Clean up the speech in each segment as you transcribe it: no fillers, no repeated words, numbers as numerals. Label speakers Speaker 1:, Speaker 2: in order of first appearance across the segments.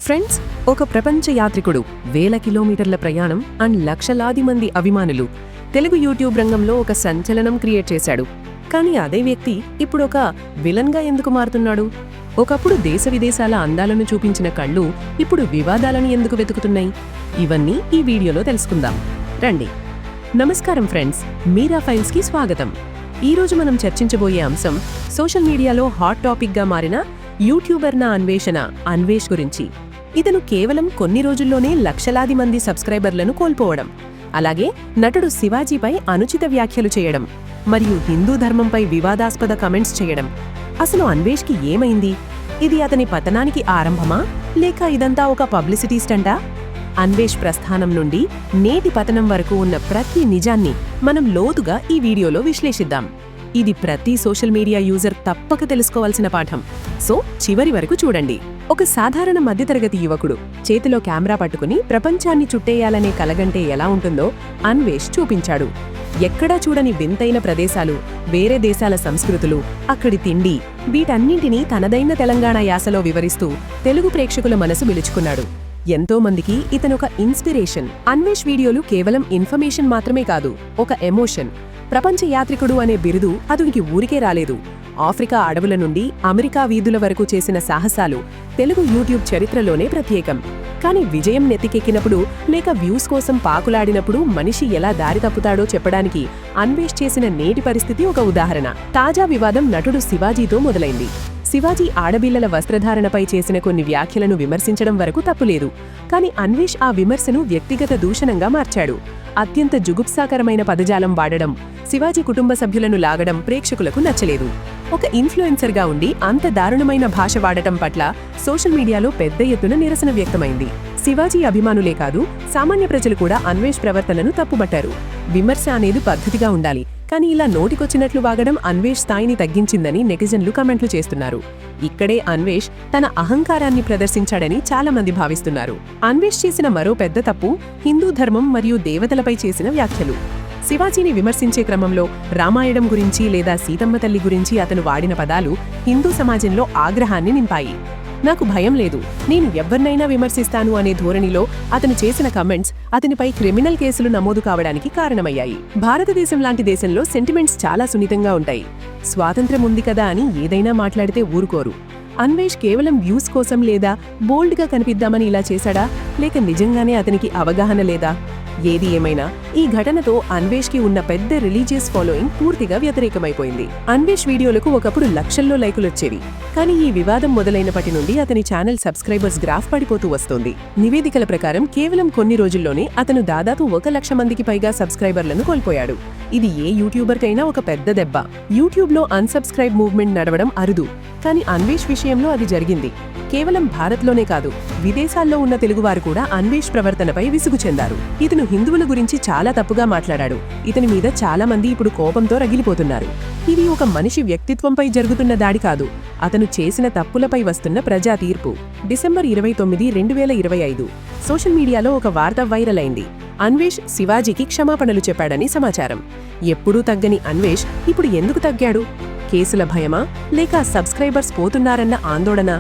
Speaker 1: Friends, ఒక ప్రపంచ యాత్రికుడు, వేల కిలోమీటర్ల ప్రయాణం అండ్ లక్షలాది మంది అభిమానులు తెలుగు యూట్యూబ్ రంగంలో ఒక సంచలనం క్రియేట్ చేశాడు. కానీ అదే వ్యక్తి ఇప్పుడు ఒక విలన్గా ఎందుకు మారుతున్నాడు? ఒకప్పుడు దేశ విదేశాల అందాలను చూపించిన కళ్ళు ఇప్పుడు వివాదాలను ఎందుకు వెతుకుతున్నాయి? ఇవన్నీ ఈ వీడియోలో తెలుసుకుందాం. రండి. నమస్కారం ఫ్రెండ్స్, మీరా ఫైల్స్కి స్వాగతం. ఈరోజు మనం చర్చించబోయే అంశం సోషల్ మీడియాలో హాట్ టాపిక్గా మారిన యూట్యూబర్ నా అన్వేషణ అన్వేష్ గురించి. ఇతను కేవలం కొన్ని రోజుల్లోనే లక్షలాది మంది సబ్స్క్రైబర్లను కోల్పోవడం, అలాగే నటుడు శివాజీపై అనుచిత వ్యాఖ్యలు చేయడం మరియు హిందూ ధర్మంపై వివాదాస్పద కమెంట్స్ చేయడం. అసలు అన్వేష్కి ఏమైంది? ఇది అతని పతనానికి ఆరంభమా, లేక ఇదంతా ఒక పబ్లిసిటీ స్టంటా? అన్వేష్ ప్రస్థానం నుండి నేటి పతనం వరకు ఉన్న ప్రతి నిజాన్ని మనం లోతుగా ఈ వీడియోలో విశ్లేషిద్దాం. ఇది ప్రతి సోషల్ మీడియా యూజర్ తప్పక తెలుసుకోవాల్సిన పాఠం. సో చివరి వరకు చూడండి. ఒక సాధారణ మధ్యతరగతి యువకుడు చేతిలో కెమెరా పట్టుకుని ప్రపంచాన్ని చుట్టేయాలనే కలగంటే ఎలా ఉంటుందో అన్వేష్ చూపించాడు. ఎక్కడా చూడని వింతైన ప్రదేశాలు, వేరే దేశాల సంస్కృతులు, అక్కడి తిండి, వీటన్నింటినీ తనదైన తెలంగాణ యాసలో వివరిస్తూ తెలుగు ప్రేక్షకుల మనసు పిలుచుకున్నాడు. ఎంతో మందికి ఇతనొక ఇన్స్పిరేషన్. అన్వేష్ వీడియోలు కేవలం ఇన్ఫర్మేషన్ మాత్రమే కాదు, ఒక ఎమోషన్. ప్రపంచ యాత్రికుడు అనే బిరుదు అతనికి ఊరికే రాలేదు. ఆఫ్రికా అడవుల నుండి అమెరికా వీధుల వరకు చేసిన సాహసాలు తెలుగు యూట్యూబ్ చరిత్రలోనే ప్రత్యేకం. కానీ విజయం నెత్తికెక్కినప్పుడు, లేక వ్యూస్ కోసం పాకులాడినప్పుడు మనిషి ఎలా దారి తప్పుతాడో చెప్పడానికి అన్వేష్ చేసిన నేటి పరిస్థితి ఒక ఉదాహరణ. తాజా వివాదం నటుడు శివాజీతో మొదలైంది. శివాజీ ఆడపిల్లల వస్త్రధారణపై చేసిన కొన్ని వ్యాఖ్యలను విమర్శించడం వరకు తప్పులేదు. కానీ అన్వేష్ ఆ విమర్శను వ్యక్తిగత దూషణంగా మార్చాడు. అత్యంత జుగుప్సాకరమైన పదజాలం వాడడం, శివాజీ కుటుంబ సభ్యులను లాగడం ప్రేక్షకులకు నచ్చలేదు. ఒక ఇన్ఫ్లుయెన్సర్గా ఉండి అంత దారుణమైన భాష వాడటం పట్ల సోషల్ మీడియాలో పెద్ద ఎత్తున నిరసన వ్యక్తమైంది. శివాజీ అభిమానులే కాదు, సామాన్య ప్రజలు కూడా అన్వేష్ ప్రవర్తనను తప్పుబట్టారు. విమర్శ అనేది పద్ధతిగా ఉండాలి, కానీ ఇలా నోటికొచ్చినట్లు వాగడం అన్వేష్ స్థాయిని తగ్గించిందని నెటిజన్లు కమెంట్లు చేస్తున్నారు. ఇక్కడే అన్వేష్ తన అహంకారాన్ని ప్రదర్శించాడని చాలా మంది భావిస్తున్నారు. అన్వేష్ చేసిన మరో పెద్ద తప్పు హిందూ ధర్మం మరియు దేవతలపై చేసిన వ్యాఖ్యలు. శివాజీని విమర్శించే క్రమంలో రామాయణం గురించి లేదా సీతమ్మ తల్లి గురించి అతను వాడిన పదాలు హిందూ సమాజంలో ఆగ్రహాన్ని నింపాయి. నాకు భయం లేదు, నేను ఎవ్వరినైనా విమర్శిస్తాను అనే ధోరణిలో అతను చేసిన కమెంట్స్ అతనిపై క్రిమినల్ కేసులు నమోదు కావడానికి కారణమయ్యాయి. భారతదేశం లాంటి దేశంలో సెంటిమెంట్స్ చాలా సున్నితంగా ఉంటాయి. స్వాతంత్ర్యం ఉంది కదా అని ఏదైనా మాట్లాడితే ఊరుకోరు. అన్వేష్ కేవలం వ్యూస్ కోసం లేదా బోల్డ్గా కనిపిద్దామని ఇలా చేశాడా, లేక నిజంగానే అతనికి అవగాహన లేదా? ఏది ఏమైనా ఈ ఘటనతో అన్వేష్కి ఉన్న పెద్ద రిలీజియస్ ఫాలోయింగ్ పూర్తిగా వ్యతిరేకమైపోయింది. అన్వేష్ వీడియోలకు ఒకప్పుడు లక్షల్లో లైకులొచ్చేవి. కానీ ఈ వివాదం మొదలైనప్పటి నుండి అతని ఛానల్ సబ్స్క్రైబర్స్ గ్రాఫ్ పడిపోతూ వస్తోంది. నివేదికల ప్రకారం కేవలం కొన్ని రోజుల్లోనే అతను దాదాపు 1,00,000 మందికి పైగా సబ్స్క్రైబర్లను కోల్పోయాడు. ఇది ఏ యూట్యూబర్కైనా ఒక పెద్ద దెబ్బ. యూట్యూబ్లో అన్సబ్స్క్రైబ్ మూవ్మెంట్ నడవడం అరుదు, కానీ అన్వేష్ విషయంలో అది జరిగింది. కేవలం భారత్లోనే కాదు, విదేశాల్లో ఉన్న తెలుగువారు కూడా అన్వేష్ ప్రవర్తనపై విసుగు చెందారు. ఇతను హిందువుల గురించి చాలా తప్పుగా మాట్లాడాడు. ఇతని మీద చాలా మంది ఇప్పుడు కోపంతో రగిలిపోతున్నారు. ఇది ఒక మనిషి వ్యక్తిత్వంపై జరుగుతున్న దాడి కాదు, అతను చేసిన తప్పులపై వస్తున్న ప్రజా తీర్పు. డిసెంబర్ 29, 2025 సోషల్ మీడియాలో ఒక వార్త వైరల్ అయింది. అన్వేష్ శివాజీకి క్షమాపణలు చెప్పాడని సమాచారం. ఎప్పుడూ తగ్గని అన్వేష్ ఇప్పుడు ఎందుకు తగ్గాడు? కేసుల భయమా, లేక సబ్స్క్రైబర్స్ పోతున్నారన్న ఆందోళన?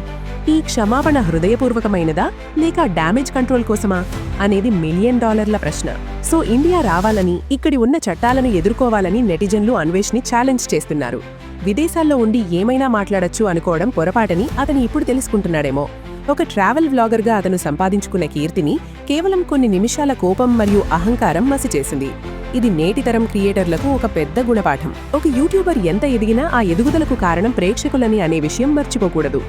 Speaker 1: ఈ క్షమాపణ హృదయపూర్వకమైనదా, లేక డ్యామేజ్ కంట్రోల్ కోసమా అనేది $1 మిలియన్ ప్రశ్న. సో ఇండియా రావాలని, ఇక్కడి ఉన్న చట్టాలను ఎదుర్కోవాలని నెటిజన్లు అన్వేష్ని ఛాలెంజ్ చేస్తున్నారు. విదేశాల్లో ఉండి ఏమైనా మాట్లాడొచ్చు అనుకోవడం పొరపాటని అతను ఇప్పుడు తెలుసుకుంటున్నాడేమో. ఒక ట్రావెల్ వ్లాగర్గా అతను సంపాదించుకున్న కీర్తిని కేవలం కొన్ని నిమిషాల కోపం మరియు అహంకారం మసిచేసింది. ఇది నేటి తరం క్రియేటర్లకు ఒక పెద్ద గుణపాఠం. ఒక యూట్యూబర్ ఎంత ఎదిగినా ఆ ఎదుగుదలకు కారణం ప్రేక్షకులని అనే విషయం మర్చిపోకూడదు.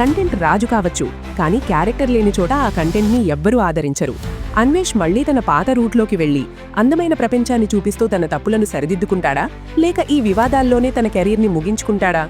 Speaker 1: కంటెంట్ రాజు కావచ్చు, కానీ క్యారెక్టర్ లేని చోట ఆ కంటెంట్ని ఎవ్వరూ ఆదరించరు. అన్వేష్ మళ్లీ తన పాత రూట్లోకి వెళ్లి అందమైన ప్రపంచాన్ని చూపిస్తూ తన తప్పులను సరిదిద్దుకుంటాడా, లేక ఈ వివాదాల్లోనే తన కెరీర్ని ముగించుకుంటాడా?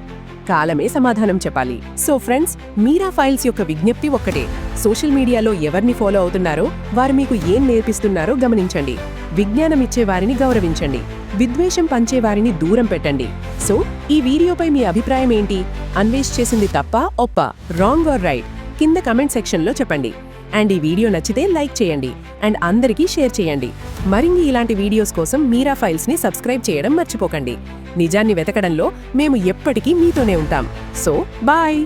Speaker 1: కాలమే సమాధానం చెప్పాలి. సో ఫ్రెండ్స్, మీరా ఫైల్స్ యొక్క విజ్ఞప్తి ఒక్కటే: సోషల్ మీడియాలో ఎవరిని ఫాలో అవుతున్నారో, వారు మీకు ఏం నేర్పిస్తున్నారో గమనించండి. విజ్ఞానమిచ్చే వారిని గౌరవించండి, విద్వేషం పంచేవారిని దూరం పెట్టండి. సో ఈ వీడియోపై మీ అభిప్రాయం ఏంటి? అన్వేష్ చేసింది తప్పా, ఒప్పా, రాంగ్ ఆర్ రైట్? కింద కమెంట్ సెక్షన్లో చెప్పండి. అండ్ ఈ వీడియో నచ్చితే లైక్ చేయండి అండ్ అందరికీ షేర్ చేయండి. మరిన్ని ఇలాంటి వీడియోస్ కోసం మీరా ఫైల్స్ని సబ్స్క్రైబ్ చేయడం మర్చిపోకండి. నిజాన్ని వెతకడంలో మేము ఎప్పటికీ మీతోనే ఉంటాం. So bye.